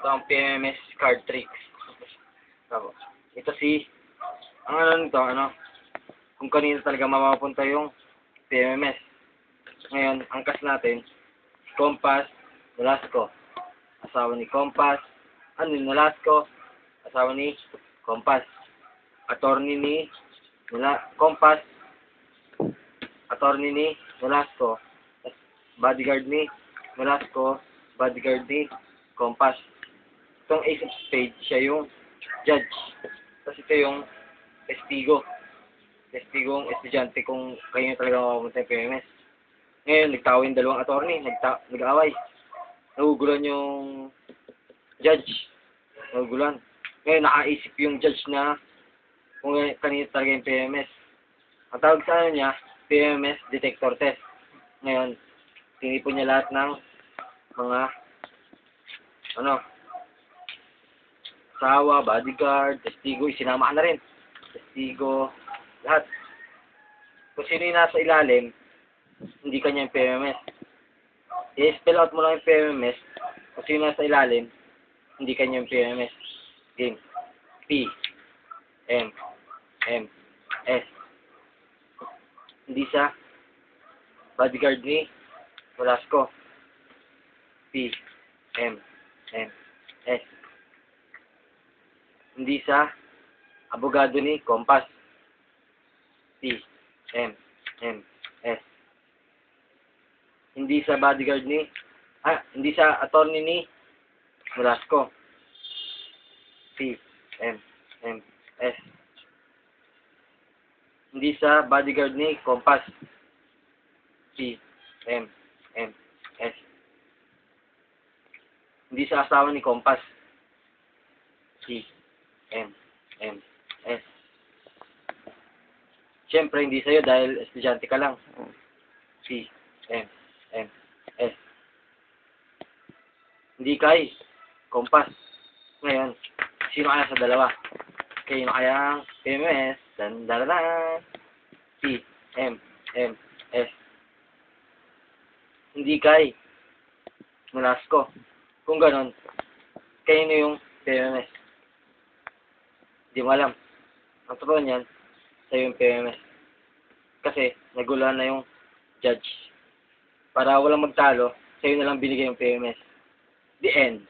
Ito ang PMMS card tricks. Tapos, ito si, ang ano nito, kung kanino talaga mapapunta yung PMMS. Ngayon, angkas natin, Compass, Nolasco. Asawa ni Compass, Nolasco, asawa ni Compass. Attorney ni Compass, attorney ni Nolasco, bodyguard ni Nolasco, bodyguard ni Compass. Itong Ace of Spades, siya yung judge. Tapos ito yung testigo. Testigong estudyante kung kayo talaga makapunta yung PMS. Ngayon, nagtawa yung dalawang attorney, nag-away. Nagugulan yung judge. Nagugulan. Ngayon, nakaisip yung judge na kung kanino talaga yung PMS. Ang tawag sa niya, PMS detector test. Ngayon, tinipon niya lahat ng mga asawa, bodyguard, testigo, isinama ka na rin. Testigo, lahat. Kung sino yung nasa ilalim, hindi kanya yung PMS. I-spell out mo lang yung PMS. Kung sino nasa ilalim, hindi kanya yung PMS. Game. P. M. M. S. Hindi siya bodyguard ni Nolasco. P. M. M. S. Hindi sa abogado ni Compass. P. M. M. S. Hindi sa bodyguard ni hindi sa attorney ni Nolasco. P. M. M. S. Hindi sa bodyguard ni Compass. P. M. M. S. Hindi sa asawa ni Compass. P. M. M. S. Siyempre, hindi sa'yo dahil estudyante ka lang. P. M. M. S. Hindi kay Compass. Ngayon, sino kaya sa dalawa? Sino kaya PMS? Dandararan. P. M. M. S. Hindi kay Nolasco. Kung ganon, kayo na yung PMS. Hindi mo alam. Ang totoo niyan, sa'yo yung PMS. Kasi, naguluhan na yung judge. Para walang magtalo, sa'yo na lang binigay yung PMS. The end.